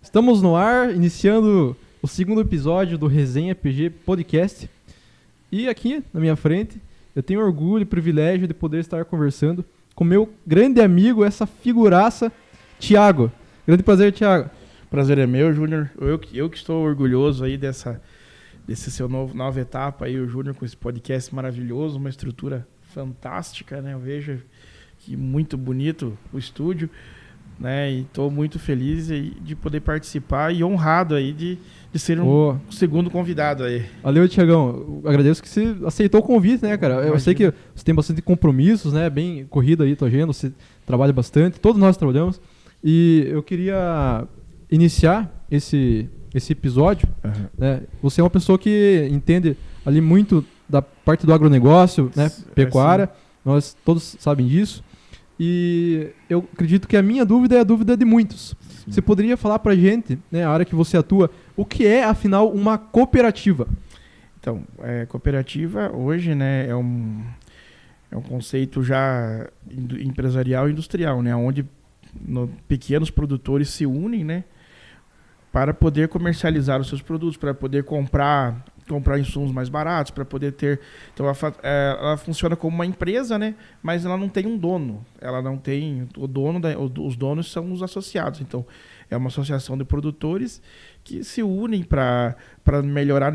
Estamos no ar, iniciando o segundo episódio do Resenha PG Podcast. E aqui, na minha frente, eu tenho orgulho e privilégio de poder estar conversando com meu grande amigo, essa figuraça, Thiago. Grande prazer, Thiago. Prazer é meu, Júnior. Eu que estou orgulhoso aí desse seu nova etapa aí, o Júnior, com esse podcast maravilhoso, uma estrutura fantástica, né? Eu vejo que muito bonito o estúdio, né? E estou muito feliz aí de poder participar e honrado aí de ser um segundo convidado aí. Valeu, Thiagão. Eu agradeço que você aceitou o convite, né, cara? Eu sei que você tem bastante compromissos, né? Bem corrida aí, tua agenda, você trabalha bastante, todos nós trabalhamos. E eu queria iniciar esse episódio, né? Você é uma pessoa que entende ali muito da parte do agronegócio, né? Pecuária, nós todos sabem disso. E eu acredito que a minha dúvida é a dúvida de muitos. Sim. Você poderia falar pra gente, né, a área que você atua, o que é, afinal, uma cooperativa? Então, cooperativa hoje, né, é um conceito já empresarial e industrial, né, onde pequenos produtores se unem, né, para poder comercializar os seus produtos, para poder comprar insumos mais baratos, para poder ter... Então, ela funciona como uma empresa, né? Mas ela não tem um dono. Ela não tem... Os donos são os associados. Então, é uma associação de produtores que se unem para melhorar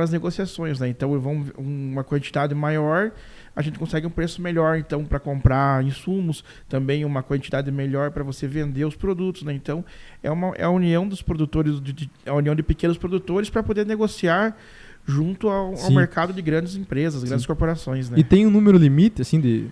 as negociações, né? Então, uma quantidade maior, a gente consegue um preço melhor, então, para comprar insumos, também uma quantidade melhor para você vender os produtos, né? Então, é a união dos produtores, a união de pequenos produtores para poder negociar junto ao mercado de grandes empresas, grandes corporações, né? E tem um número limite, assim, de...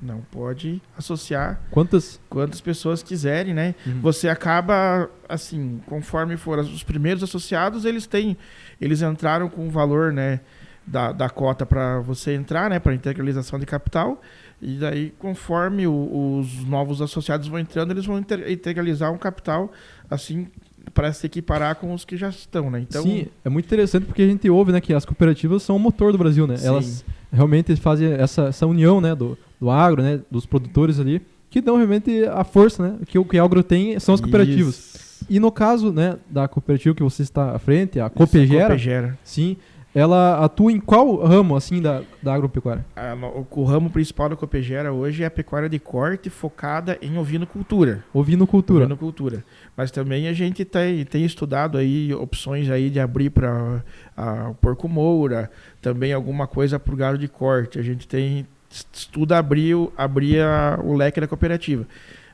Não pode associar quantas pessoas quiserem, né? Você acaba, assim, conforme foram os primeiros associados, eles entraram com o valor, né, da cota para você entrar, né, para integralização de capital, e daí conforme os novos associados vão entrando, eles vão integralizar um capital, assim, para se equiparar com os que já estão, né? Então, sim, é muito interessante porque a gente ouve, né, que as cooperativas são o motor do Brasil, né? Sim. Elas realmente fazem essa união, né, do agro, né, dos produtores ali, que dão realmente a força, né, que o agro tem são as cooperativas. Isso. E no caso, né, da cooperativa que você está à frente, a Copegera, sim, ela atua em qual ramo, assim, da agropecuária? O ramo principal da Copegera hoje é a pecuária de corte focada em ovinocultura. Ovinocultura. Mas também a gente tem estudado aí opções aí de abrir para porco moura, também alguma coisa para o gado de corte. A gente estuda abrir o leque da cooperativa.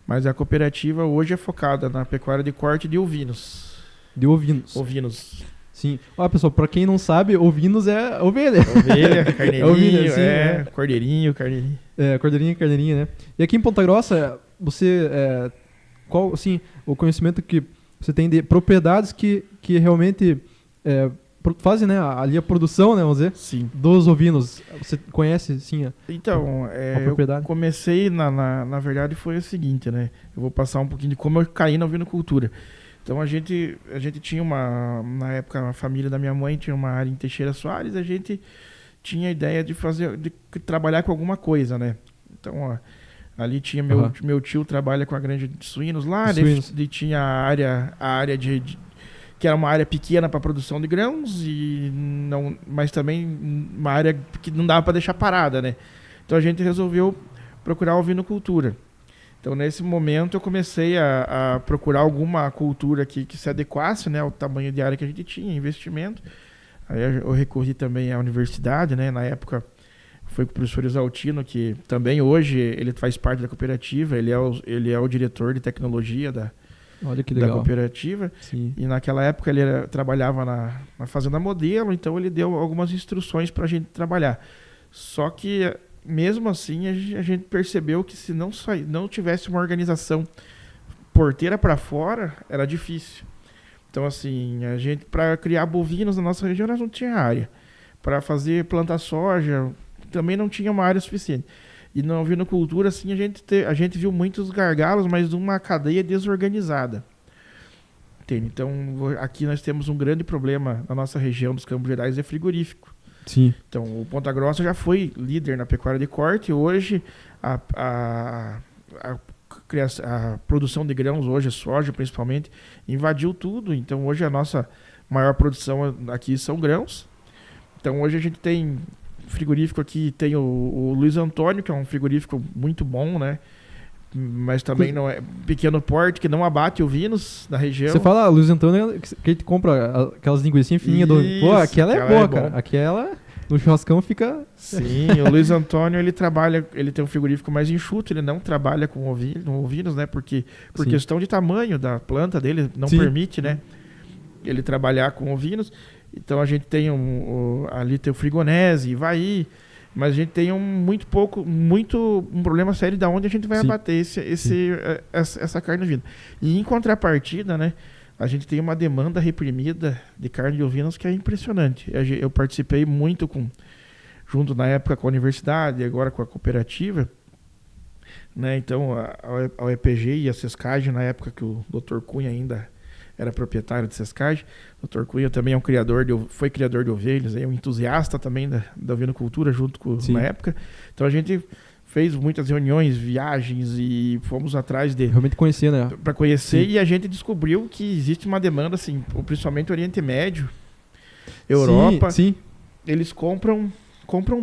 Mas a cooperativa hoje é focada na pecuária de corte de ovinos. De ovinos. Ovinos. Sim. Ó, pessoal, pra quem não sabe, ovinos é ovelha. Ovelha, carneirinho, ovelha, sim, cordeirinho. Cordeirinho, né? E aqui em Ponta Grossa, você... qual, assim, o conhecimento que você tem de propriedades que realmente fazem, né, ali a produção, né, vamos dizer, sim, dos ovinos. Você conhece, sim, então, a propriedade? Eu comecei, na verdade, foi o seguinte, né? Eu vou passar um pouquinho de como eu caí na ovinocultura. Então a gente tinha na época, a família da minha mãe tinha uma área em Teixeira Soares, a gente tinha a ideia de trabalhar com alguma coisa, né? Então, ó, ali tinha meu tio trabalha com a granja de suínos lá, ele tinha a área que era uma área pequena para produção de grãos mas também uma área que não dava para deixar parada, né? Então a gente resolveu procurar ovinocultura. Então, nesse momento, eu comecei a procurar alguma cultura que se adequasse, né, ao tamanho de área que a gente tinha, investimento. Aí eu recorri também à universidade, né? Na época, foi com o professor Exaltino, que também hoje ele faz parte da cooperativa, ele é o diretor de tecnologia da cooperativa. Sim. E naquela época ele trabalhava na Fazenda Modelo, então ele deu algumas instruções para a gente trabalhar. Só que... mesmo assim, a gente percebeu que se não tivesse uma organização porteira para fora, era difícil. Então, assim, a gente, para criar bovinos na nossa região, nós não tinha área. Para plantar soja, também não tinha uma área suficiente. E na ovinocultura, assim, a gente viu muitos gargalos, mas de uma cadeia desorganizada. Entende? Então, aqui nós temos um grande problema na nossa região dos Campos Gerais, é frigorífico. Sim. Então, o Ponta Grossa já foi líder na pecuária de corte. Hoje, a a produção de grãos hoje, soja principalmente, invadiu tudo. Então hoje a nossa maior produção aqui são grãos. Então hoje a gente tem frigorífico aqui, tem o Luiz Antônio, que é um frigorífico muito bom, né? Mas também não é pequeno porte, que não abate ovinos na região. Você fala, Luiz Antônio, que a gente compra aquelas linguiçinhas fininhas do... Pô, aquela é boa, cara. Aquela, no churrascão, fica... Sim, o Luiz Antônio, ele tem um frigorífico mais enxuto, ele não trabalha com ovinos, né? Porque por questão de tamanho da planta dele, não permite, né? Ele trabalhar com ovinos. Então a gente tem ali tem o Frigonese, Ivaí, mas a gente tem um problema sério de onde a gente vai abater essa carne ovina. E em contrapartida, né, a gente tem uma demanda reprimida de carne de ovinos que é impressionante. Eu participei muito junto na época com a universidade, agora com a cooperativa, né? Então a UEPG e a Sescage, na época que o Dr. Cunha ainda era proprietário de Sescage. O Dr. Cunha também é foi criador de ovelhas, é um entusiasta também da ovinocultura na época. Então a gente fez muitas reuniões, viagens e fomos atrás de... Realmente conhecer, né? Para conhecer, e a gente descobriu que existe uma demanda, assim, principalmente Oriente Médio, Europa, eles compram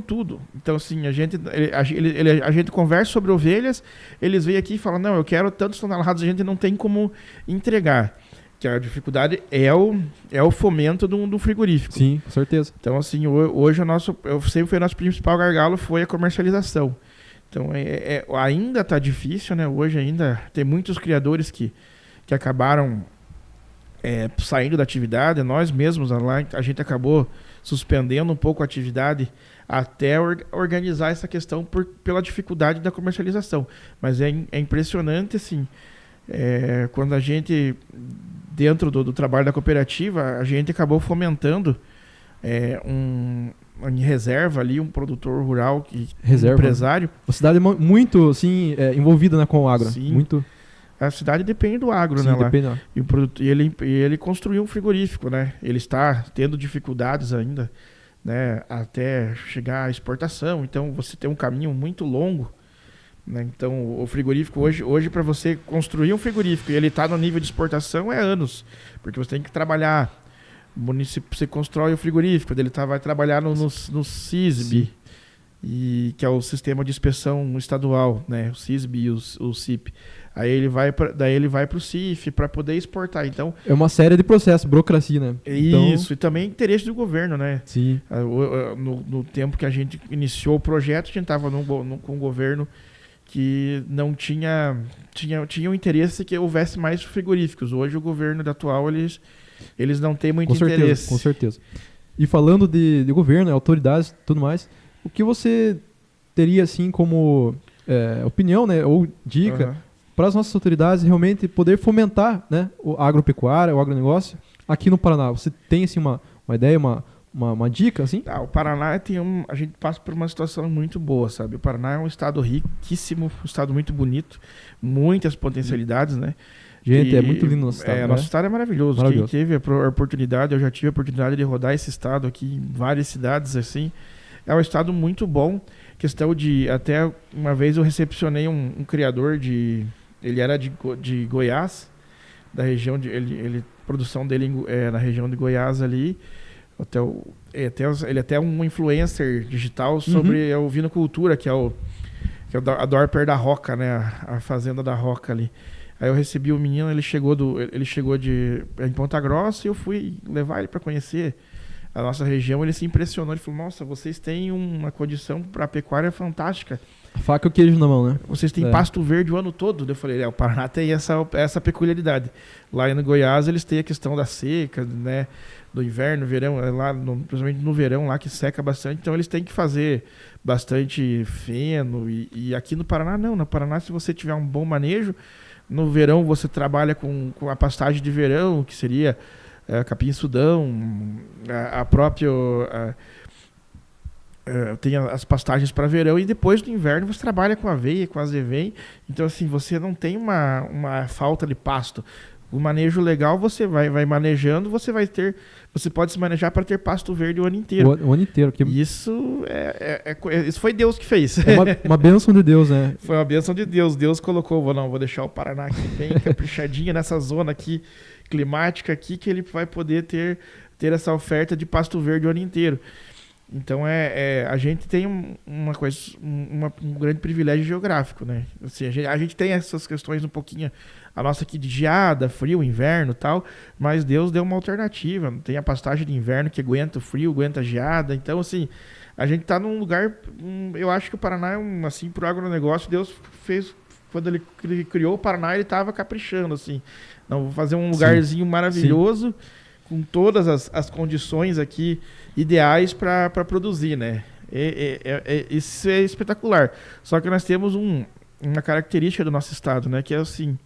tudo. Então, assim, a gente conversa sobre ovelhas, eles vêm aqui e falam, não, eu quero tantos toneladas, a gente não tem como entregar. Que a dificuldade é o fomento do frigorífico. Sim, com certeza. Então, assim, hoje sempre foi o nosso principal gargalo, foi a comercialização. Então, ainda está difícil, né? Hoje ainda tem muitos criadores que acabaram saindo da atividade. Nós mesmos, a gente acabou suspendendo um pouco a atividade até organizar essa questão pela dificuldade da comercialização. Mas é impressionante, assim, quando a gente... Dentro do trabalho da cooperativa, a gente acabou fomentando em reserva ali, um produtor rural, um empresário. A cidade é muito assim, envolvida, né, com o agro. Sim. Muito. A cidade depende do agro, Sim, né? Depende, lá. E ele construiu um frigorífico, né? Ele está tendo dificuldades ainda, né, até chegar à exportação. Então você tem um caminho muito longo. Né? Então o frigorífico hoje para você construir um frigorífico e ele está no nível de exportação é anos, porque você tem que trabalhar, você constrói o frigorífico, ele vai trabalhar no CISB, que é o sistema de inspeção estadual, né? O CISB e o CIP. Aí ele vai para o CIF para poder exportar. Então é uma série de processos, burocracia, né? Isso, e também interesse do governo, né? Sim. No tempo que a gente iniciou o projeto, a gente estava com o governo que não tinha o interesse que houvesse mais frigoríficos. Hoje o governo atual, eles não têm muito interesse. Com certeza. E falando de governo, autoridades e tudo mais, o que você teria assim como opinião, né, ou dica para as nossas autoridades realmente poder fomentar, né, a agropecuária, o agronegócio aqui no Paraná? Você tem assim, uma ideia, uma dica, assim? O Paraná a gente passa por uma situação muito boa, sabe? O Paraná é um estado riquíssimo, um estado muito bonito, muitas potencialidades, né? Gente, é muito lindo nosso estado, né? Nosso estado é maravilhoso. Quem teve a oportunidade, eu já tive a oportunidade de rodar esse estado aqui em várias cidades, assim. É um estado muito bom. Questão de... Até uma vez eu recepcionei um criador ele era de Goiás, da região de... produção dele na região de Goiás ali. Ele até é um influencer digital sobre a ovinocultura, que é a Dorper da Roca, né? A fazenda da Roca ali. Aí eu recebi o menino, ele chegou em Ponta Grossa e eu fui levar ele para conhecer a nossa região. Ele se impressionou, ele falou, nossa, vocês têm uma condição para pecuária fantástica. A faca e o queijo na mão, né? Vocês têm pasto verde o ano todo. Eu falei, o Paraná tem essa peculiaridade. Lá no Goiás eles têm a questão da seca, né? Do inverno, verão, principalmente no verão lá que seca bastante, então eles têm que fazer bastante feno, e aqui no Paraná não. No Paraná, se você tiver um bom manejo, no verão você trabalha com a pastagem de verão, que seria capim-sudão, a própria... tem as pastagens para verão, e depois do inverno você trabalha com aveia, com azevém. Então assim, você não tem uma falta de pasto. O manejo legal, você vai manejando, você pode se manejar para ter pasto verde o ano inteiro. O ano inteiro. Que... Isso isso foi Deus que fez. É uma bênção de Deus, né? Foi uma bênção de Deus. Deus colocou, vou deixar o Paraná aqui bem caprichadinha nessa zona aqui, climática aqui, que ele vai poder ter essa oferta de pasto verde o ano inteiro. Então, a gente tem um grande privilégio geográfico, né? Assim, a gente tem essas questões um pouquinho, a nossa aqui de geada, frio, inverno e tal, mas Deus deu uma alternativa. Tem a pastagem de inverno que aguenta o frio, aguenta a geada. Então, assim, a gente tá num lugar... eu acho que o Paraná, assim, pro agronegócio, Deus fez... Quando ele criou o Paraná, ele tava caprichando, assim. Não, vou fazer um lugarzinho maravilhoso... Sim. Com todas as condições aqui ideais para produzir, né? Isso é espetacular. Só que nós temos uma característica do nosso estado, né? Que é assim,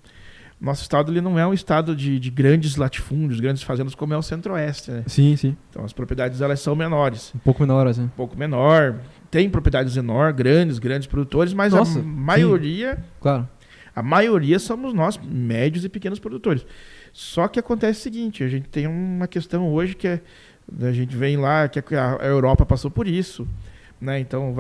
nosso estado ele não é um estado de grandes latifúndios, grandes fazendas como é o Centro-Oeste, né? Sim, sim. Então as propriedades elas são menores. Um pouco menores, né? Um pouco menor. Tem propriedades enormes, grandes produtores, mas Nossa, a maioria... Sim. Claro. A maioria somos nós, médios e pequenos produtores. Só que acontece o seguinte, a gente tem uma questão hoje que a gente vem lá, que a Europa passou por isso, né? Então,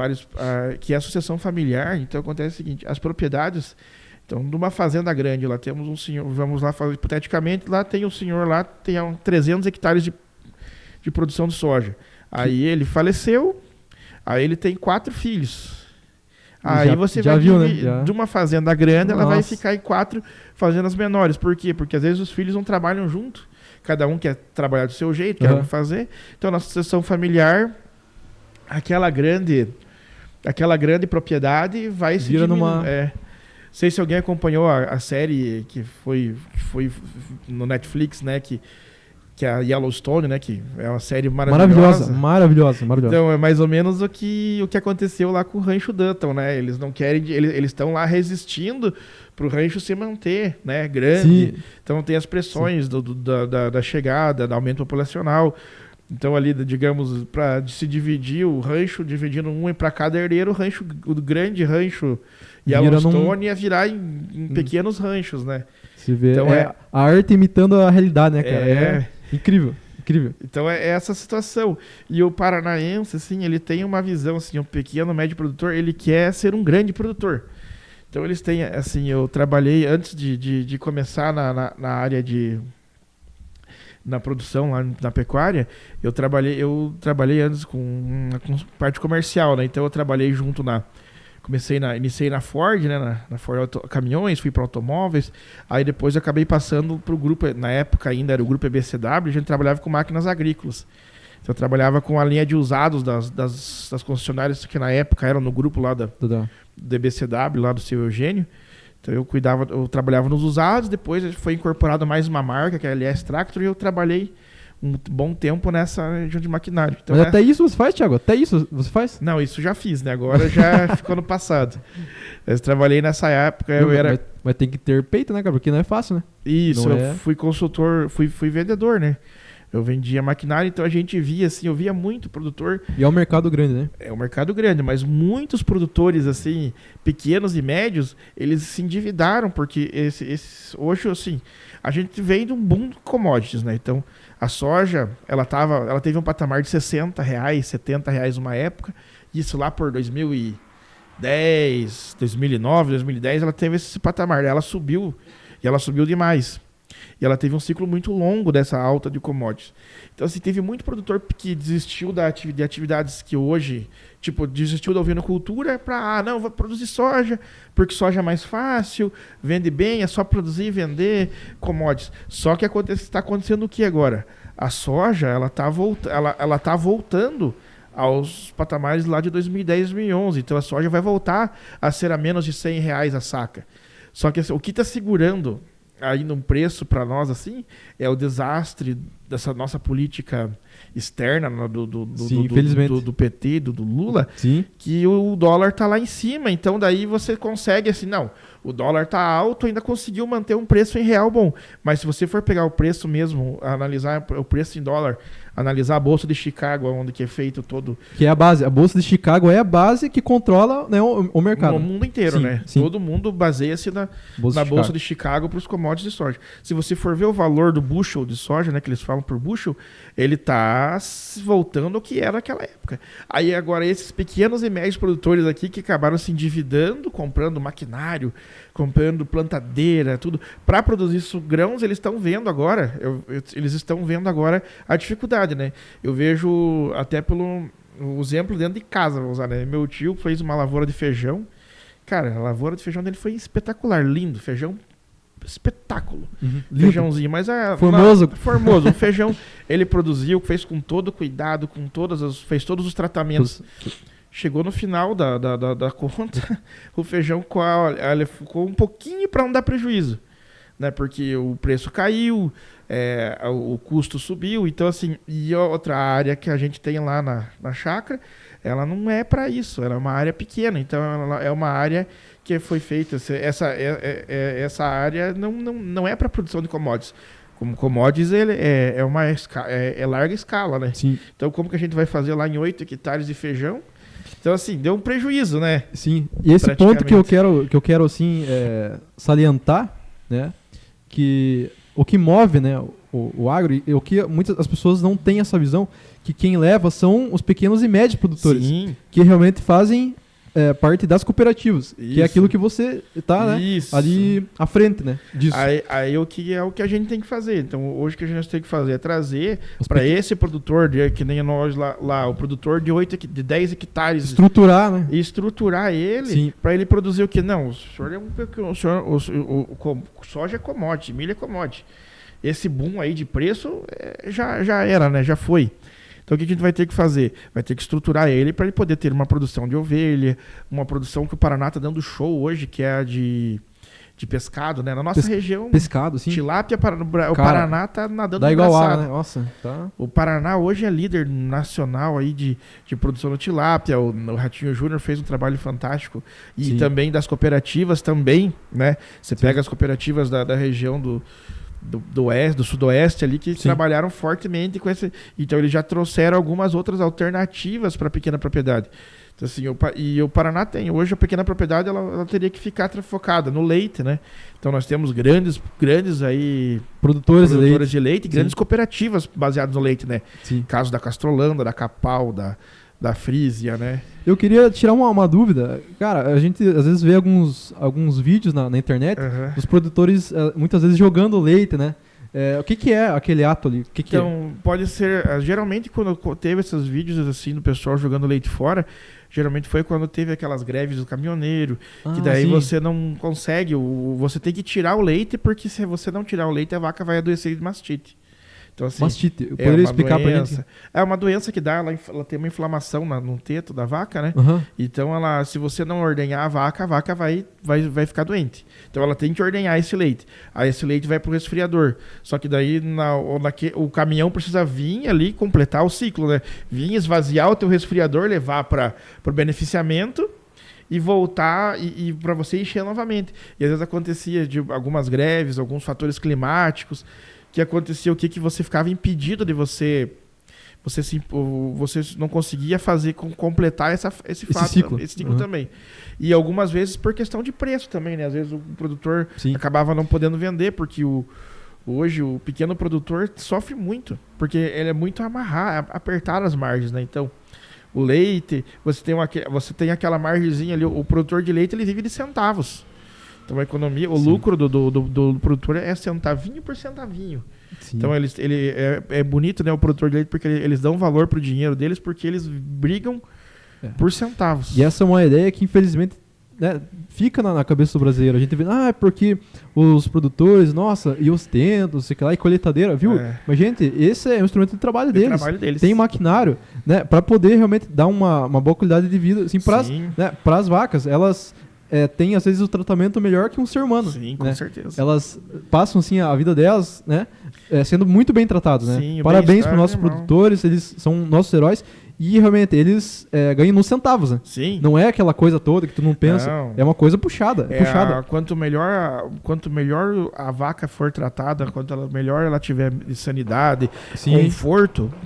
que é a sucessão familiar. Então, acontece o seguinte, as propriedades, então, numa fazenda grande, lá temos um senhor, vamos lá falar hipoteticamente, lá tem um senhor, lá tem 300 hectares de produção de soja. Aí ele faleceu, aí ele tem 4 filhos. Aí você vai viu, né? De uma fazenda grande, ela Nossa. vai ficar em 4 fazendas menores. Por quê? Porque às vezes os filhos não trabalham junto. Cada um quer trabalhar do seu jeito, quer fazer. Então, na sucessão familiar, aquela grande propriedade vai se vira diminuindo. numa... Não sei se alguém acompanhou a série que foi no Netflix, né? Que é a Yellowstone, né? Que é uma série maravilhosa. Maravilhosa. Então, é mais ou menos o que aconteceu lá com o Rancho Dutton, né? Eles não querem... Eles estão lá resistindo pro rancho se manter, né? Grande. Sim. Então, tem as pressões da chegada, do aumento populacional. Então, ali, digamos, para se dividir o rancho, dividindo um para cada herdeiro, o grande rancho Yellowstone ia virar em pequenos ranchos, né? Se vê, então, a arte imitando a realidade, né, cara? Incrível. Então é essa situação. E o paranaense, assim, ele tem uma visão, assim, um pequeno, médio produtor, ele quer ser um grande produtor. Então eles têm, assim, eu trabalhei, antes de começar na área na produção, lá na pecuária, eu trabalhei antes com parte comercial, né? Então eu trabalhei junto iniciei na Ford, né? Na Ford Caminhões, fui para automóveis. Aí depois eu acabei passando para o grupo, na época ainda era o grupo EBCW, a gente trabalhava com máquinas agrícolas. Então eu trabalhava com a linha de usados das concessionárias que na época eram no grupo lá do EBCW, lá do seu Eugênio. Então eu trabalhava nos usados, depois foi incorporado mais uma marca, que é a LS Tractor, e eu trabalhei um bom tempo nessa região de maquinário. Então, mas até isso você faz, Thiago? Até isso você faz? Não, isso já fiz, né? Agora já ficou no passado. Eu trabalhei nessa época, Mas tem que ter peito, né, cara? Porque não é fácil, né? Isso, fui consultor, fui vendedor, né? Eu vendia maquinário, então a gente via, assim, eu via muito produtor... E é um mercado grande, né? É um mercado grande, mas muitos produtores, assim, pequenos e médios, eles se endividaram, porque hoje, assim, a gente vem de um boom de commodities, né? Então, a soja, ela teve um patamar de R$60, R$70 uma época, isso lá por 2010, 2009, 2010, ela teve esse patamar, ela subiu, e ela subiu demais. E ela teve um ciclo muito longo dessa alta de commodities. Então, assim, teve muito produtor que desistiu de atividades que hoje, tipo, desistiu da ovinocultura para, não, vou produzir soja, porque soja é mais fácil, vende bem, é só produzir e vender commodities. Só que está acontecendo o que agora? A soja, ela tá voltando aos patamares lá de 2010, 2011. Então, a soja vai voltar a ser a menos de R$100 a saca. Só que assim, o que está segurando aí num preço para nós, assim, é o desastre dessa nossa política externa Sim, infelizmente. do PT, do Lula, Sim. que o dólar tá lá em cima. Então daí você consegue assim, não, o dólar tá alto, ainda conseguiu manter um preço em real bom. Mas se você for pegar o preço mesmo, analisar o preço em dólar, analisar a Bolsa de Chicago, onde que é feito todo... Que é a base. A Bolsa de Chicago é a base que controla, né, o mercado. No mundo inteiro, Sim, né? sim. Todo mundo baseia-se na Bolsa Bolsa de Chicago para os commodities de soja. Se você for ver o valor do bushel de soja, né, que eles falam por bushel, ele tá voltando ao que era naquela época. Aí agora esses pequenos e médios produtores aqui que acabaram se endividando, comprando maquinário, comprando plantadeira, tudo, para produzir grãos, eles estão vendo agora, eles estão vendo agora a dificuldade, né? Eu vejo até pelo exemplo dentro de casa, vou usar, né? Meu tio fez uma lavoura de feijão. Cara, a lavoura de feijão dele foi espetacular, lindo, feijão espetáculo. Feijãozinho, mas formoso. O feijão ele produziu, fez com todo cuidado, fez todos os tratamentos. Chegou no final da conta, o feijão ele ficou um pouquinho para não dar prejuízo, né? Porque o preço caiu, o custo subiu. Então, assim, e outra área que a gente tem lá na chácara, ela não é para isso, ela é uma área pequena. Então, ela é uma área que foi feita, essa área não é para produção de commodities. Como commodities, ele é larga escala, né? Sim. Então, como que a gente vai fazer lá em 8 hectares de feijão? Então, assim, deu um prejuízo, né? Sim. E esse ponto que eu quero assim, salientar, né? Que o que move, né, o agro, e o que muitas as pessoas não têm essa visão, que quem leva são os pequenos e médios produtores. Sim. Que realmente fazem parte das cooperativas. Isso. Que é aquilo que você está, né, ali à frente, né, disso. Aí o que é o que a gente tem que fazer. Então, hoje o que a gente tem que fazer é trazer para esse produtor, que nem nós lá, o produtor de 10 hectares. Estruturar, né? Estruturar ele para ele produzir o que? Não, o soja é commodity, milho é commodity. Esse boom aí de preço já era, né? Já foi. Então o que a gente vai ter que fazer? Vai ter que estruturar ele para ele poder ter uma produção de ovelha, uma produção que o Paraná está dando show hoje, que é a de pescado, né? Na nossa região, pescado, sim. Tilápia, o Paraná está nadando dá igual a, né? Nossa, tá. O Paraná hoje é líder nacional aí de produção de tilápia. O Ratinho Júnior fez um trabalho fantástico. E também das cooperativas também, né? Você pega as cooperativas da região do oeste, do sudoeste ali, que trabalharam fortemente com esse. Então eles já trouxeram algumas outras alternativas para a pequena propriedade. Então, assim, o Paraná tem. Hoje a pequena propriedade ela teria que ficar focada no leite, né? Então nós temos grandes aí produtores de leite, grandes cooperativas baseadas no leite, né? Sim. Caso da Castrolanda, da Capal, da Frisia, né? Eu queria tirar uma dúvida. Cara, a gente às vezes vê alguns vídeos na internet dos produtores muitas vezes jogando leite, né? O que é aquele ato ali? Então, pode ser... Geralmente, quando teve esses vídeos assim do pessoal jogando leite fora, geralmente foi quando teve aquelas greves do caminhoneiro, que daí você não consegue... Você tem que tirar o leite, porque se você não tirar o leite, a vaca vai adoecer de mastite. Então, assim, mastite, eu poderia explicar pra gente? É uma doença que dá, ela tem uma inflamação no teto da vaca, né? Então, se você não ordenhar a vaca vai ficar doente. Então, ela tem que ordenhar esse leite. Aí, esse leite vai pro resfriador. Só que daí, o caminhão precisa vir ali completar o ciclo, né? Vir esvaziar o teu resfriador, levar para o beneficiamento e voltar e para você encher novamente. E às vezes acontecia de algumas greves, alguns fatores climáticos, que acontecia o que você ficava impedido de você não conseguia completar esse ciclo também. E algumas vezes por questão de preço também, né? Às vezes o produtor acabava não podendo vender, porque hoje o pequeno produtor sofre muito, porque ele é muito apertar as margens, né? Então, o leite, você tem aquela margenzinha ali, o produtor de leite ele vive de centavos. Então a economia, o lucro do produtor é centavinho por centavinho. Sim. Então é bonito, né, o produtor de leite, porque eles dão valor pro dinheiro deles, porque eles brigam por centavos. E essa é uma ideia que infelizmente, né, fica na cabeça do brasileiro. A gente vê, é porque os produtores, nossa, e os tentos, sei lá, e colheitadeira, viu? Mas, gente, esse é o instrumento de trabalho deles. Tem maquinário, né, para poder realmente dar uma boa qualidade de vida, assim, para as vacas. Elas têm, às vezes, o tratamento melhor que um ser humano. Sim, né? com certeza. Elas passam, assim, a vida delas, né, sendo muito bem tratados, né? Sim, Parabéns para os nossos produtores, eles são nossos heróis. E realmente, eles ganham nos centavos, né? Sim. Não é aquela coisa toda que tu não pensa. Não. É uma coisa puxada. Quanto melhor a vaca for tratada, quanto melhor ela tiver de sanidade,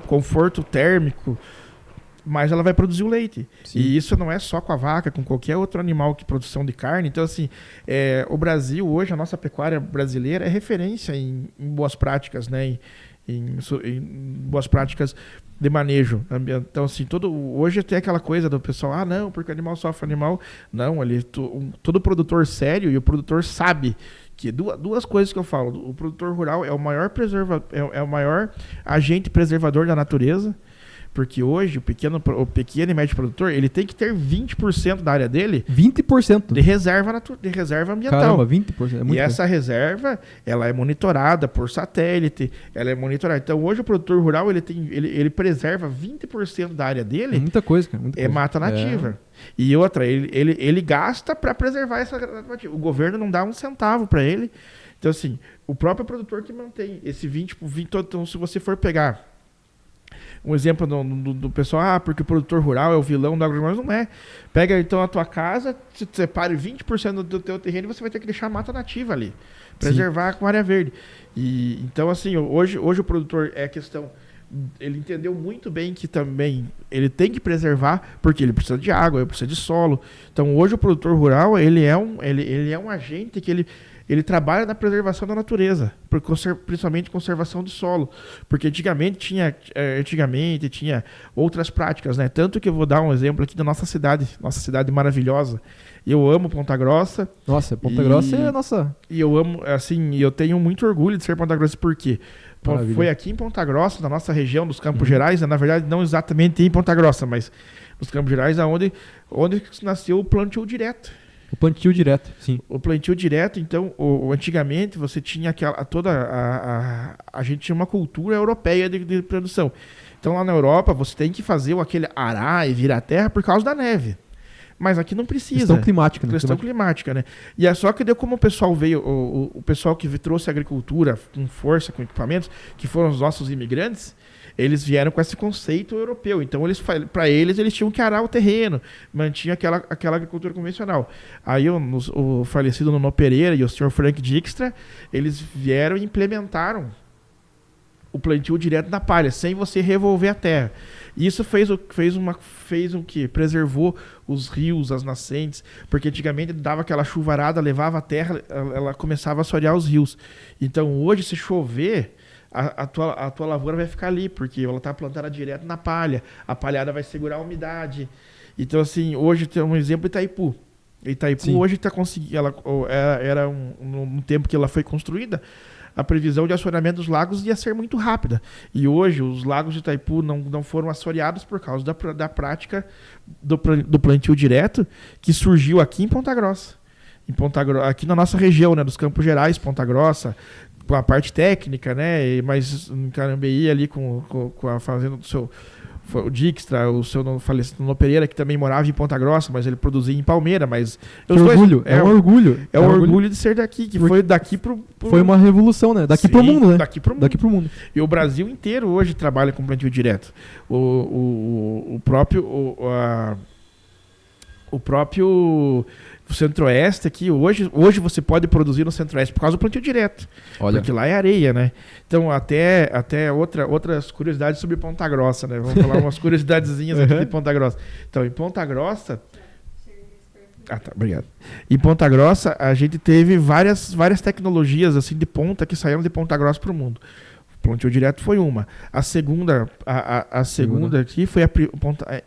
conforto térmico, mais ela vai produzir o leite. Sim. E isso não é só com a vaca, com qualquer outro animal que produção de carne. Então, assim, o Brasil hoje, a nossa pecuária brasileira é referência em boas práticas, né? Em boas práticas de manejo. Então, assim, hoje tem aquela coisa do pessoal, não, porque o animal sofre animal. Não, todo produtor sério, e o produtor sabe que duas coisas que eu falo. O produtor rural é o maior é o maior agente preservador da natureza. Porque hoje o pequeno e médio produtor, ele tem que ter 20% da área dele 20% de reserva ambiental. Caramba, 20%. É muito essa reserva, ela é monitorada por satélite, ela é monitorada. Então hoje o produtor rural, ele preserva 20% da área dele. É muita coisa, cara. Muita coisa. Mata nativa. E outra, ele gasta para preservar essa nativa. O governo não dá um centavo para ele. Então assim, o próprio produtor que mantém esse 20%. Então se você for pegar um exemplo do pessoal, porque o produtor rural é o vilão do agronegócio, não é. Pega então a tua casa, separe 20% do teu terreno e você vai ter que deixar a mata nativa ali. Preservar com área verde. E, então, assim, hoje o produtor ele entendeu muito bem que também ele tem que preservar, porque ele precisa de água, ele precisa de solo. Então, hoje o produtor rural, ele é um agente que ele trabalha na preservação da natureza, principalmente conservação do solo, porque antigamente tinha outras práticas, né? Tanto que eu vou dar um exemplo aqui da nossa cidade maravilhosa. Eu amo Ponta Grossa. Nossa, Ponta Grossa é a nossa... E eu amo, assim, eu tenho muito orgulho de ser Ponta Grossa, porque foi aqui em Ponta Grossa, na nossa região dos Campos Gerais, né? Na verdade não exatamente em Ponta Grossa, mas nos Campos Gerais, onde nasceu o plantio direto. O plantio direto, sim. O plantio direto, então, antigamente você tinha a gente tinha uma cultura europeia de produção. Então lá na Europa você tem que fazer aquele arar e virar terra por causa da neve. Mas aqui não precisa. Questão climática, né? Questão climática, né? E é só que deu como o pessoal veio, o pessoal que trouxe a agricultura com força, com equipamentos, que foram os nossos imigrantes, eles vieram com esse conceito europeu. Então, para eles tinham que arar o terreno, mantinha aquela agricultura convencional. Aí, o falecido Nuno Pereira e o senhor Frank Dijkstra, eles vieram e implementaram o plantio direto na palha, sem você revolver a terra. Isso fez o que? Preservou os rios, as nascentes, porque antigamente dava aquela chuvarada, levava a terra, ela começava a assorear os rios. Então, hoje, se chover... A tua lavoura vai ficar ali, porque ela está plantada direto na palha. A palhada vai segurar a umidade. Então, assim, hoje tem um exemplo Itaipu. Sim. Hoje está conseguindo... Era no tempo que ela foi construída, a previsão de assoreamento dos lagos ia ser muito rápida. E hoje os lagos de Itaipu não foram assoreados por causa da prática do plantio direto que surgiu aqui em Ponta Grossa. Aqui na nossa região, né, dos Campos Gerais, Ponta Grossa, com a parte técnica, né? Mas em Carambeí ali com a fazenda do seu o Dijkstra, o seu falecido Nuno Pereira, que também morava em Ponta Grossa, mas ele produzia em Palmeira, mas é um orgulho. É um orgulho de ser daqui, que foi daqui pro foi uma revolução, né? Daqui pro mundo, né? Daqui pro mundo. E o Brasil inteiro hoje trabalha com plantio direto. O próprio Centro-Oeste aqui, hoje você pode produzir no Centro-Oeste por causa do plantio direto. Olha. Porque lá é areia, né? Então, até outras curiosidades sobre Ponta Grossa, né? Vamos falar umas curiosidadezinhas aqui de Ponta Grossa. Então, em Ponta Grossa... obrigado. Em Ponta Grossa, a gente teve várias tecnologias assim, de ponta que saíram de Ponta Grossa para o mundo. O plantio direto foi uma. A segunda aqui foi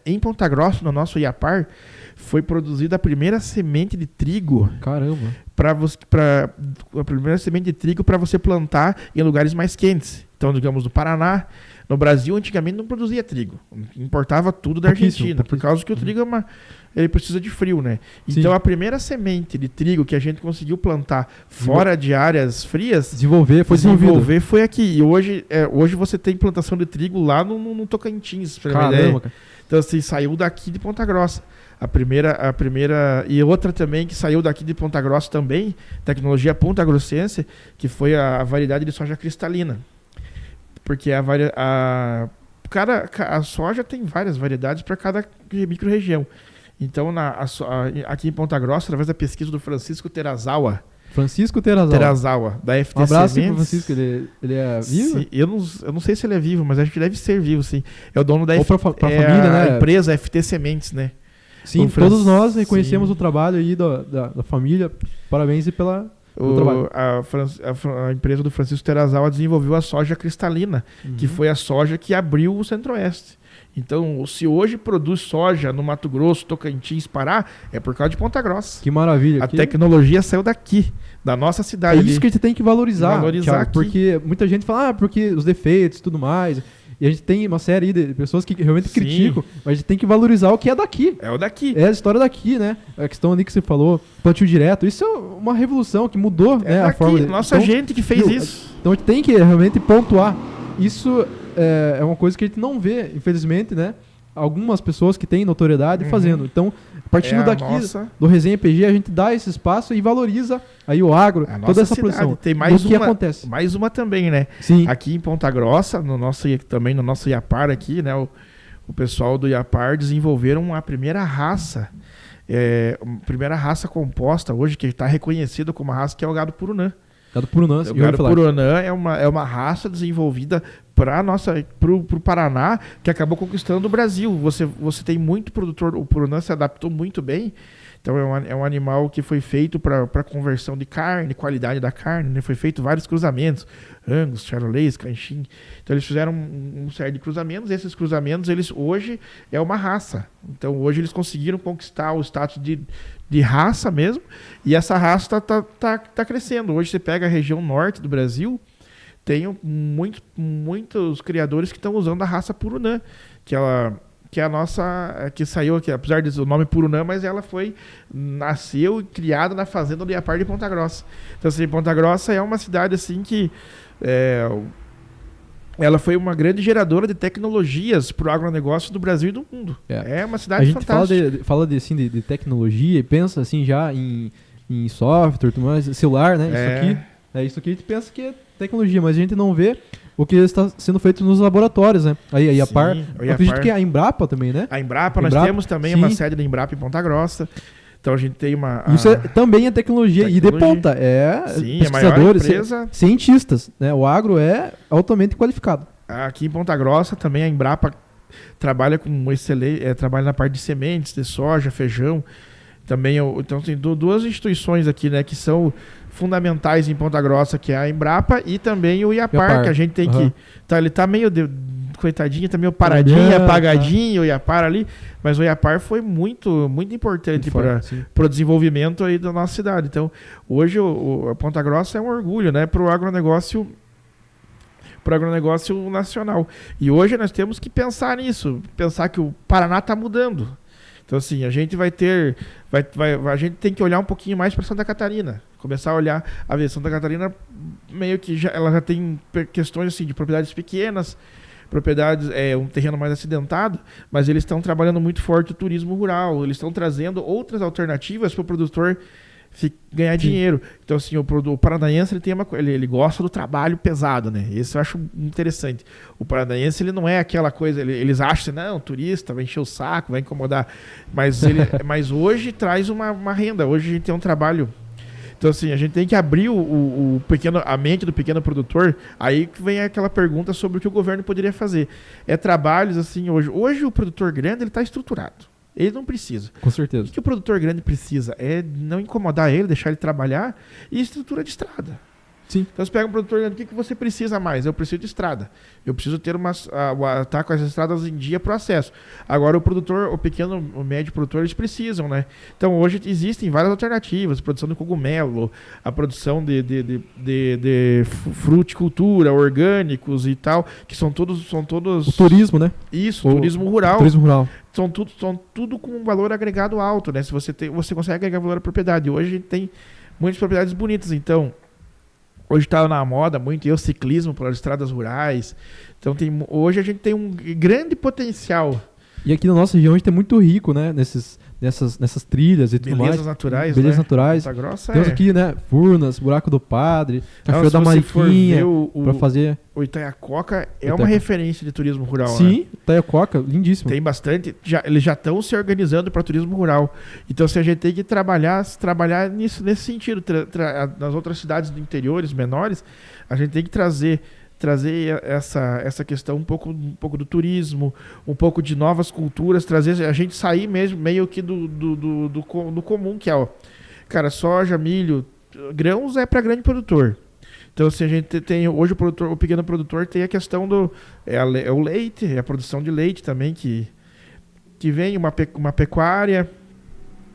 em Ponta Grossa, no nosso Iapar, foi produzida a primeira semente de trigo. Caramba! A primeira semente de trigo para você plantar em lugares mais quentes. Então, digamos, no Paraná. No Brasil, antigamente, não produzia trigo. Importava tudo da Argentina. Por causa que o trigo ele precisa de frio, né? Então, sim, a primeira semente de trigo que a gente conseguiu plantar fora de áreas frias... Desenvolver foi aqui. E hoje você tem plantação de trigo lá no Tocantins, pra ter uma ideia. Então, assim, saiu daqui de Ponta Grossa. A primeira e outra também que saiu daqui de Ponta Grossa também, tecnologia pontagrossense, que foi a variedade de soja cristalina. porque a soja tem várias variedades para cada micro-região. Então, aqui em Ponta Grossa, através da pesquisa do Francisco Terazawa, da FT Um abraço Sementes. pro Francisco, ele é vivo? Sim, eu não sei se ele é vivo, mas acho que deve ser vivo, sim. É o dono da Ou pra família, né? a empresa FT Sementes, né? Sim, todos nós reconhecemos o trabalho aí da família. Parabéns pelo trabalho. A empresa do Francisco Terazawa desenvolveu a soja cristalina, que foi a soja que abriu o Centro-Oeste. Então, se hoje produz soja no Mato Grosso, Tocantins, Pará, é por causa de Ponta Grossa. Que maravilha. A tecnologia saiu daqui, da nossa cidade. É isso que a gente tem que valorizar, Thiago, aqui. porque muita gente fala, porque os defeitos e tudo mais. E a gente tem uma série aí de pessoas que realmente criticam, mas a gente tem que valorizar o que é daqui. É o daqui. É a história daqui, né? A questão ali que você falou, plantio direto, isso é uma revolução que mudou, né, a forma. Nossa gente que fez isso. Então a gente tem que realmente pontuar. Isso é uma coisa que a gente não vê, infelizmente, né? Algumas pessoas que têm notoriedade fazendo. Então, partindo daqui do Resenha PG, a gente dá esse espaço e valoriza aí o agro, toda essa produção. Tem mais que acontece. Mais uma também, né? Sim. Aqui em Ponta Grossa, no nosso Iapar aqui, né? O pessoal do Iapar desenvolveram a primeira raça composta hoje, que está reconhecida como a raça, que é o gado Purunã. Gado Purunã, o gado Purunã é uma raça desenvolvida pro Paraná, que acabou conquistando o Brasil. Você tem muito produtor, o Purunã se adaptou muito bem. Então é um animal que foi feito para conversão de carne, qualidade da carne, né? Foi feito vários cruzamentos, Angus, Charolais, Canchim. Então eles fizeram um série de cruzamentos. Esses cruzamentos, hoje é uma raça. Então hoje eles conseguiram conquistar o status de raça mesmo, e essa raça tá crescendo. Hoje você pega a região norte do Brasil, tem muitos criadores que estão usando a raça Purunã, que é a nossa, que saiu aqui, apesar do nome Purunã, mas ela nasceu e criada na fazenda do Iapar de Ponta Grossa. Então assim, Ponta Grossa é uma cidade assim que ela foi uma grande geradora de tecnologias para o agronegócio do Brasil e do mundo. É uma cidade fantástica. A gente fala de tecnologia e pensa assim já em software, tudo mais, celular, né? Isso aqui a gente pensa que é tecnologia, mas a gente não vê o que está sendo feito nos laboratórios, né? Aí a Iapar, eu acredito que é a Embrapa também, né? A Embrapa, nós temos também uma sede da Embrapa em Ponta Grossa. Então a gente tem Isso também é tecnologia e de ponta. Pesquisadores, cientistas, né? O agro é altamente qualificado. Aqui em Ponta Grossa também a Embrapa trabalha trabalha na parte de sementes, de soja, feijão. Também então tem duas instituições aqui, né, que são fundamentais em Ponta Grossa, que é a Embrapa e também o Iapar, que a gente tem que ele tá meio coitadinho, tá meio paradinho, apagadinho, o Iapar ali, mas o Iapar foi muito, muito importante para o desenvolvimento aí da nossa cidade. Então, hoje a Ponta Grossa é um orgulho, né, para o agronegócio nacional. E hoje nós temos que pensar nisso, pensar que o Paraná está mudando. Então, assim, a gente a gente tem que olhar um pouquinho mais para Santa Catarina. Começar a olhar, a ver, Santa Catarina meio que ela já tem questões assim, de propriedades pequenas, um terreno mais acidentado, mas eles estão trabalhando muito forte o turismo rural, eles estão trazendo outras alternativas para o produtor ganhar dinheiro. Então, assim, o paranaense ele gosta do trabalho pesado, né? Isso eu acho interessante. O paranaense, ele não é aquela coisa, eles acham, não, turista vai encher o saco, vai incomodar, mas hoje traz uma renda, hoje a gente tem um trabalho. Então, assim, a gente tem que abrir a mente do pequeno produtor. Aí vem aquela pergunta sobre o que o governo poderia fazer. Trabalhos, assim, hoje o produtor grande, ele está estruturado. Ele não precisa. Com certeza. O que o produtor grande precisa é não incomodar ele, deixar ele trabalhar e estrutura de estrada. Sim. Então você pega um produtor grande, o que você precisa mais? Eu preciso de estrada. Eu preciso ter tá com as estradas em dia para o acesso. Agora o pequeno, o médio produtor, eles precisam, né? Então hoje existem várias alternativas, produção de cogumelo, a produção de fruticultura, orgânicos e tal, que são todos... O turismo, né? Isso, turismo rural. Turismo rural. São tudo com um valor agregado alto, né? Se você consegue agregar valor à propriedade. Hoje a gente tem muitas propriedades bonitas, então... Hoje está na moda muito o ciclismo pelas estradas rurais. Então hoje a gente tem um grande potencial E aqui na nossa região a gente é muito rico, né? Nessas trilhas e tudo mais. Belezas naturais, Belezas né? naturais. Ponta Grossa Temos aqui, né? Furnas, Buraco do Padre, Cachoeira se da você for Mariquinha, ver pra fazer... O Itaiacoca é Itaiacoca. uma referência de turismo rural, né? Sim, Itaiacoca, lindíssimo. Tem bastante. Eles já estão se organizando para turismo rural. Então, se a gente tem que trabalhar nesse sentido, nas outras cidades do interiores menores, a gente tem que trazer essa questão um pouco do turismo, um pouco de novas culturas, trazer a gente sair mesmo meio que do comum, que é, ó, cara, soja, milho, grãos é para grande produtor. Então, se a gente tem hoje o pequeno produtor tem a questão é o leite, é a produção de leite também que vem uma pecuária,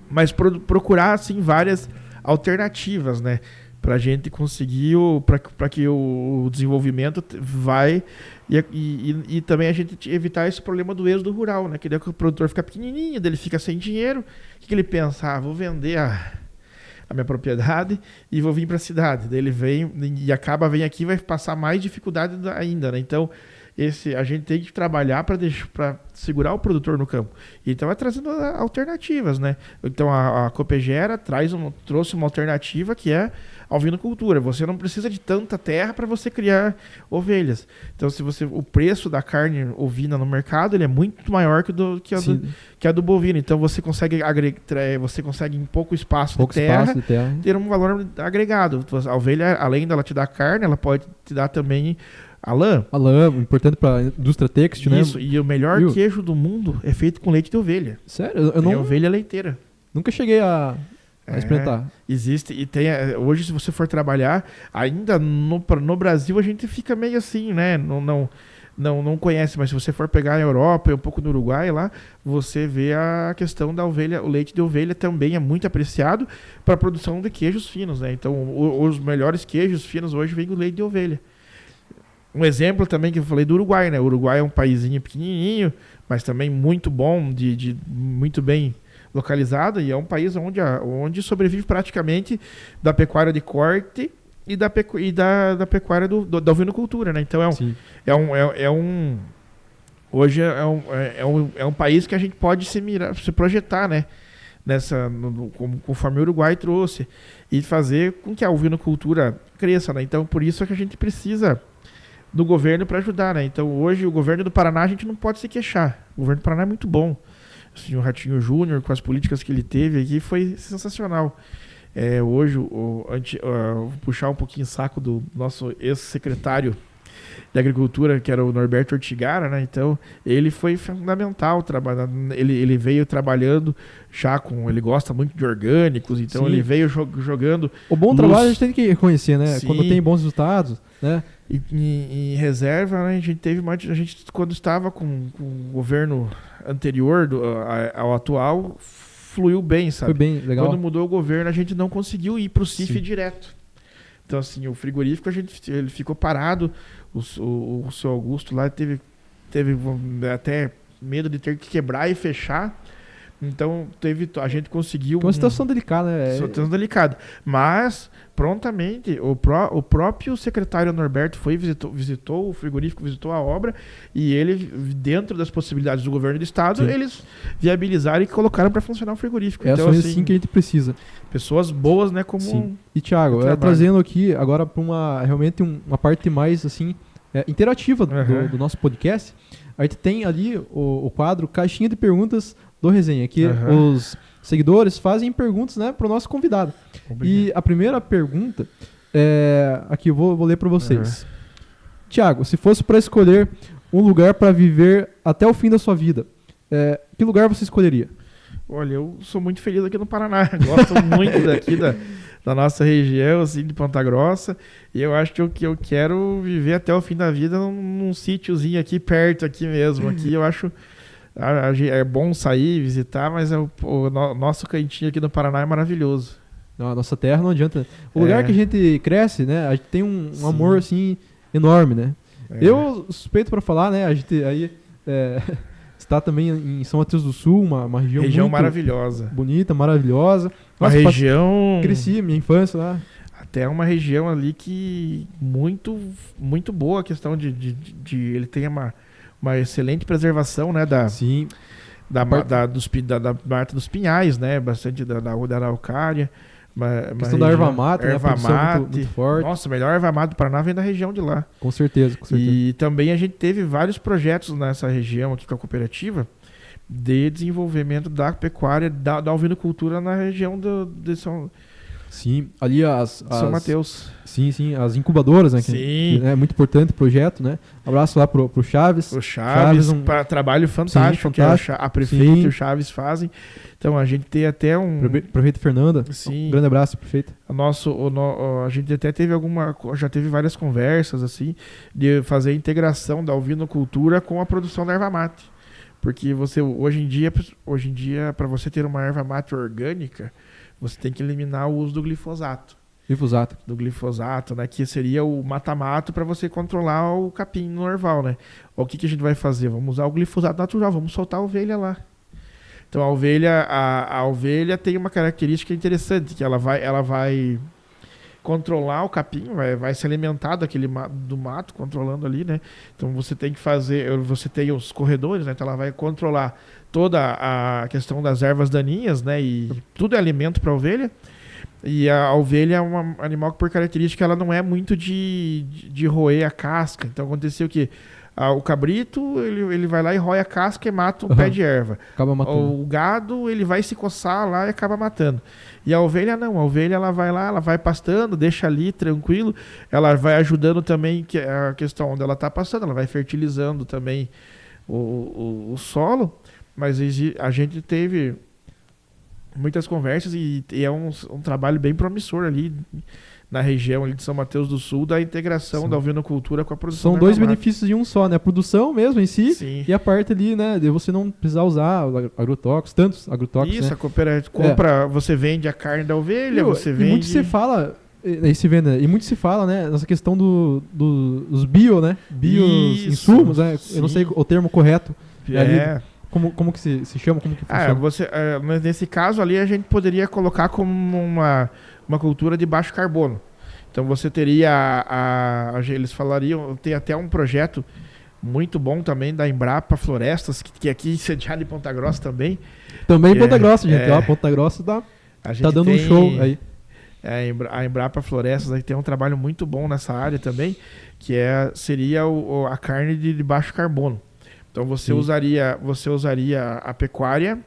mas procurar assim várias alternativas, né? Para a gente conseguir, para que o desenvolvimento vai e também a gente evitar esse problema do êxodo rural, né? Que daí o produtor fica pequenininho, daí ele fica sem dinheiro, o que ele pensa? Vou vender a minha propriedade e vou vir para a cidade. Daí ele vem vem aqui e vai passar mais dificuldade ainda, né? Então, a gente tem que trabalhar para segurar o produtor no campo. Então, vai trazendo alternativas, né? Então, a Copegera trouxe uma alternativa que é a ovinocultura. Você não precisa de tanta terra para você criar ovelhas. Então, o preço da carne ovina no mercado ele é muito maior que a do bovino. Então, você consegue em pouco espaço de terra ter um valor agregado. A ovelha, além dela te dar carne, ela pode te dar também a lã. A lã, importante para a indústria têxtil, né? Isso, e o melhor queijo do mundo é feito com leite de ovelha. Sério? É ovelha leiteira. Nunca cheguei a experimentar. Existe, e hoje se você for trabalhar, ainda no Brasil a gente fica meio assim, né? Não conhece, mas se você for pegar a Europa e um pouco no Uruguai lá, você vê a questão da ovelha, o leite de ovelha também é muito apreciado para a produção de queijos finos, né? Então os melhores queijos finos hoje vêm do leite de ovelha. Um exemplo também que eu falei do Uruguai, né? O Uruguai é um paísinho pequenininho, mas também muito bom, muito bem localizado, e é um país onde sobrevive praticamente da pecuária de corte e da pecuária da ovinocultura, né? Então hoje é um país que a gente pode se projetar, né? Conforme o Uruguai trouxe, e fazer com que a ovinocultura cresça, né? Então, por isso é que a gente precisa do governo para ajudar, né? Então, hoje, o governo do Paraná, a gente não pode se queixar. O governo do Paraná é muito bom. Assim, o Ratinho Júnior, com as políticas que ele teve aqui, foi sensacional. Hoje, vou puxar um pouquinho o saco do nosso ex-secretário de Agricultura, que era o Norberto Ortigara, né? Então, ele foi fundamental. Ele veio trabalhando já ele gosta muito de orgânicos, então Sim. Ele veio jogando... O bom trabalho a gente tem que reconhecer, né? Sim. Quando tem bons resultados, né? Em reserva, né? A gente quando estava com o governo anterior ao atual, fluiu bem, sabe? Foi bem legal. Quando mudou o governo, a gente não conseguiu ir para o CIF direto. Então, assim, o frigorífico, ele ficou parado. O seu Augusto lá teve até medo de ter que quebrar e fechar. Então, a gente conseguiu... É uma situação delicada, né? Situação delicada. Mas, prontamente, o próprio secretário Norberto visitou o frigorífico, visitou a obra, e ele, dentro das possibilidades do governo do estado, Sim. Eles viabilizaram e colocaram para funcionar o frigorífico. Então, assim que a gente precisa. Pessoas boas, né? Como Sim. E, Thiago, trazendo aqui agora para realmente uma parte mais, assim, interativa do nosso podcast, a gente tem ali o quadro Caixinha de Perguntas do Resenha, que os seguidores fazem perguntas, né, para o nosso convidado. Obrigado. E a primeira pergunta aqui eu vou ler para vocês. Tiago, se fosse para escolher um lugar para viver até o fim da sua vida, que lugar você escolheria? Olha, eu sou muito feliz aqui no Paraná. Gosto muito daqui da nossa região, assim, de Ponta Grossa. E eu acho que eu quero viver até o fim da vida num sítiozinho aqui perto, aqui mesmo. Aqui eu acho... É bom sair, visitar, mas o nosso cantinho aqui no Paraná é maravilhoso. Não, a nossa terra não adianta. O lugar que a gente cresce, né? A gente tem um amor, assim, enorme, né? Eu suspeito para falar, né? A gente aí está também em São Mateus do Sul, uma região muito maravilhosa. Bonita, maravilhosa. Uma região... Cresci, minha infância lá. Até uma região ali que muito, muito boa a questão de ele tem uma excelente preservação, né, Sim. da mata dos pinhais, né, bastante da araucária. A questão da erva mate, né? A produção muito forte. Nossa, a melhor erva mate do Paraná vem da região de lá. Com certeza, com certeza. E também a gente teve vários projetos nessa região aqui com a cooperativa de desenvolvimento da pecuária, da ovinocultura na região de São... Sim, ali São Mateus. Sim, as incubadoras, né? Sim. Que é muito importante o projeto, né? Abraço lá pro Chaves. O Chaves, para trabalho fantástico, que a prefeita e o Chaves fazem. Então a gente tem até um... Prefeita Fernanda, sim. Um grande abraço, prefeita. A gente até teve já teve várias conversas, assim, de fazer a integração da ovinocultura com a produção da erva mate. Porque hoje em dia, para você ter uma erva mate orgânica, você tem que eliminar o uso do glifosato. Do glifosato, né? Que seria o mata-mato para você controlar o capim no orval, né? O que a gente vai fazer? Vamos usar o glifosato natural, vamos soltar a ovelha lá. Então a ovelha tem uma característica interessante, que ela vai controlar o capim, vai se alimentar do mato, controlando ali, né? Então você tem os corredores, né? Então ela vai controlar toda a questão das ervas daninhas, né? E tudo é alimento para a ovelha. E a ovelha é um animal que, por característica, ela não é muito de roer a casca. Então aconteceu o quê? O cabrito, ele vai lá e rói a casca e mata um pé de erva. Acaba matando. O gado, ele vai se coçar lá e acaba matando. E a ovelha não. A ovelha, ela vai lá, ela vai pastando, deixa ali tranquilo. Ela vai ajudando também a questão onde ela está passando. Ela vai fertilizando também o solo. Mas a gente teve muitas conversas e é um trabalho bem promissor ali na região ali de São Mateus do Sul, da integração da ovinocultura com a produção. São dois benefícios de um só, né? A produção mesmo em si. Sim. E a parte ali, né, de você não precisar usar agrotóxicos, tantos agrotóxicos. Isso, né? A cooperativa compra, você vende a carne da ovelha, você vende... E muito se fala, né, nessa questão dos insumos, né? Sim. Eu não sei o termo correto. Como que se chama? Como que funciona? Nesse caso ali, a gente poderia colocar como uma cultura de baixo carbono. Então você teria, eles falariam, tem até um projeto muito bom também da Embrapa Florestas, que aqui sediado em Ponta Grossa também. Também em Ponta Grossa, gente. Ponta Grossa tá dando um show aí. A Embrapa Florestas aí tem um trabalho muito bom nessa área também, que seria a carne de baixo carbono. Então você usaria a pecuária.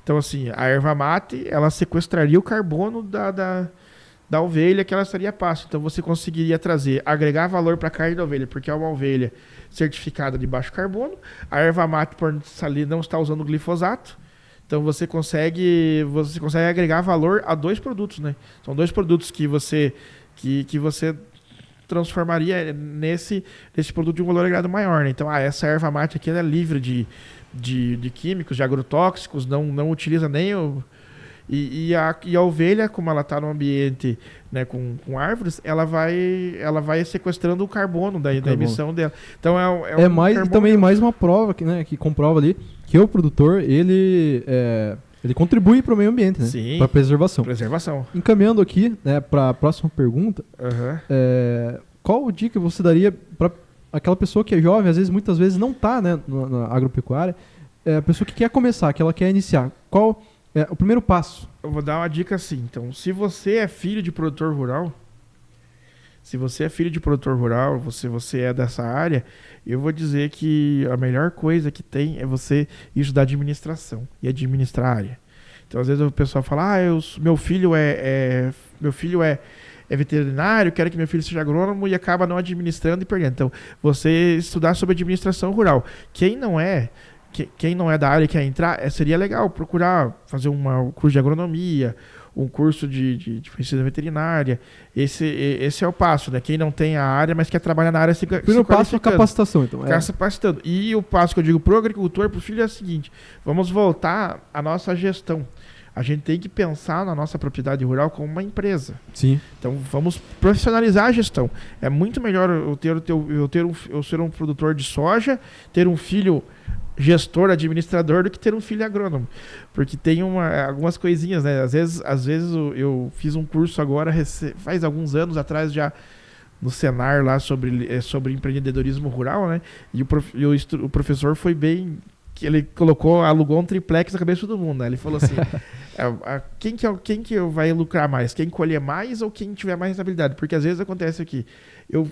Então assim, a erva mate, ela sequestraria o carbono da ovelha que ela estaria pasto. Então você conseguiria agregar valor para a carne da ovelha, porque é uma ovelha certificada de baixo carbono. A erva mate, por ali, não está usando glifosato. Então você consegue agregar valor a dois produtos, né? São dois produtos que você transformaria nesse produto de um valor agregado maior, né? Então, essa erva mate aqui é livre de químicos, de agrotóxicos, não utiliza nem o... E a ovelha, como ela está no ambiente, né, com árvores, ela vai sequestrando o carbono da emissão dela. Então também mais uma prova que comprova ali que o produtor ele contribui para o meio ambiente, né? Sim. Para preservação. Encaminhando aqui, né, para a próxima pergunta, qual dica você daria para aquela pessoa que é jovem, muitas vezes não está, né, na agropecuária, a pessoa que quer começar, que ela quer iniciar? Qual é o primeiro passo? Eu vou dar uma dica assim. Então, se você é filho de produtor rural, você é dessa área, eu vou dizer que a melhor coisa que tem é você estudar administração e administrar a área. Então, às vezes o pessoal fala, meu filho é veterinário, quero que meu filho seja agrônomo, e acaba não administrando e perdendo. Então, você estudar sobre administração rural. Quem não é da área e quer entrar, seria legal procurar fazer um curso de agronomia, um curso de medicina veterinária. Esse é o passo, né? Quem não tem a área, mas quer trabalhar na área, primeiro passo é capacitação, então. Capacitando. E o passo que eu digo pro agricultor, pro filho, é o seguinte: vamos voltar à nossa gestão. A gente tem que pensar na nossa propriedade rural como uma empresa. Sim. Então vamos profissionalizar a gestão. É muito melhor eu ser um produtor de soja, ter um filho gestor, administrador, do que ter um filho agrônomo. Porque tem algumas coisinhas, né? Às vezes eu fiz um curso agora, faz alguns anos atrás já, no Senar lá sobre empreendedorismo rural, né? E o professor foi bem... que ele alugou um triplex na cabeça de todo mundo, né? Ele falou assim, quem que vai lucrar mais? Quem colher mais ou quem tiver mais habilidade? Porque às vezes acontece aqui, eu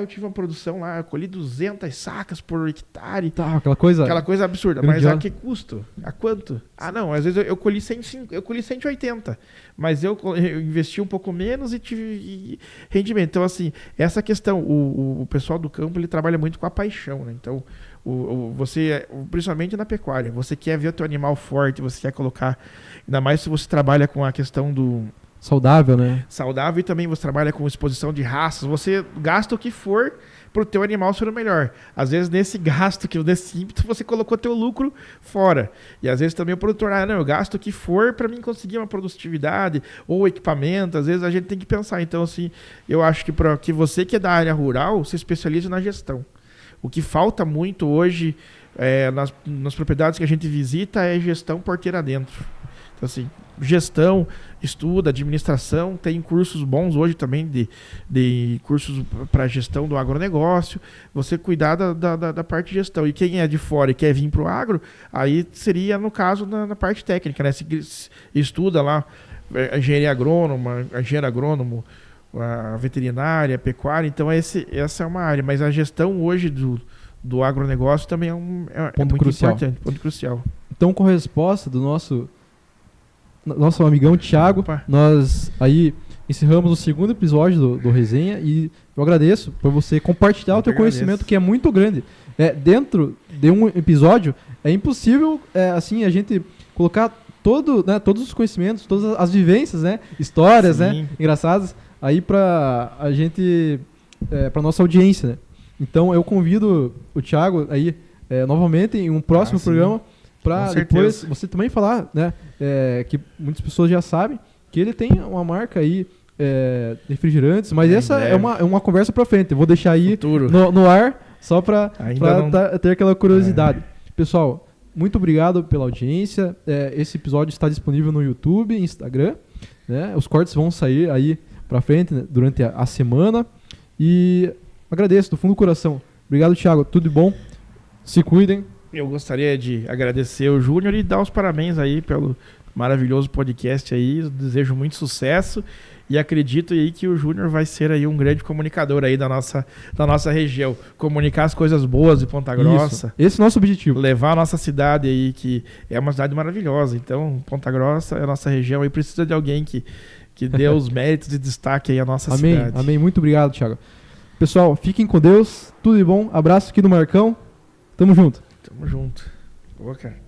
tive uma produção lá, eu colhi 200 sacas por hectare. Tá, aquela coisa absurda. grandiosa. Mas a que custo? A quanto? Ah, não, às vezes eu colhi 180, mas eu investi um pouco menos e tive rendimento. Então, assim, essa questão, o pessoal do campo, ele trabalha muito com a paixão, né? Então, você, principalmente na pecuária, você quer ver o teu animal forte, você quer colocar, ainda mais se você trabalha com a questão do saudável, né? Saudável, e também você trabalha com exposição de raças, você gasta o que for pro teu animal ser o melhor. Às vezes nesse ímpeto você colocou teu lucro fora. E às vezes também o produtor, eu gasto o que for para mim conseguir uma produtividade ou equipamento. Às vezes a gente tem que pensar. Então, assim, eu acho que para que você que é da área rural, se especialize na gestão. O que falta muito hoje nas propriedades que a gente visita é gestão porteira dentro. Então, assim, gestão, estuda, administração, tem cursos bons hoje também de cursos para gestão do agronegócio, você cuidar da parte de gestão. E quem é de fora e quer vir para o agro, aí seria, no caso, na parte técnica, né? Se estuda lá engenharia agrônomo, a veterinária, a pecuária, então essa é uma área, mas a gestão hoje do agronegócio também é muito importante, ponto crucial. Então, com a resposta do nosso amigão Thiago, nós aí encerramos o segundo episódio do Resenha e eu agradeço por você compartilhar o teu conhecimento, que é muito grande. Dentro de um episódio, é impossível assim, a gente colocar todos os conhecimentos, todas as vivências, né, histórias, né, engraçadas, aí pra a gente, pra nossa audiência, né? Então eu convido o Thiago aí novamente em um próximo programa para depois você também falar, né, que muitas pessoas já sabem que ele tem uma marca aí de refrigerantes, mas essa é uma conversa para frente. Eu vou deixar aí no ar só para ter aquela curiosidade. Pessoal, muito obrigado pela audiência. Esse episódio está disponível no YouTube e Instagram, né? Os cortes vão sair aí para frente, né, durante a semana. E agradeço do fundo do coração. Obrigado, Thiago. Tudo de bom. Se cuidem. Eu gostaria de agradecer o Júnior e dar os parabéns aí pelo maravilhoso podcast aí. Eu desejo muito sucesso e acredito aí que o Júnior vai ser aí um grande comunicador aí da nossa região. Comunicar as coisas boas de Ponta Grossa. Isso. Esse é o nosso objetivo. Levar a nossa cidade aí, que é uma cidade maravilhosa. Então, Ponta Grossa é a nossa região e precisa de alguém que dê os méritos e destaque aí a nossa cidade. Amém. Muito obrigado, Thiago. Pessoal, fiquem com Deus. Tudo de bom. Abraço aqui do Marcão. Tamo junto. Tamo junto. Boa, cara.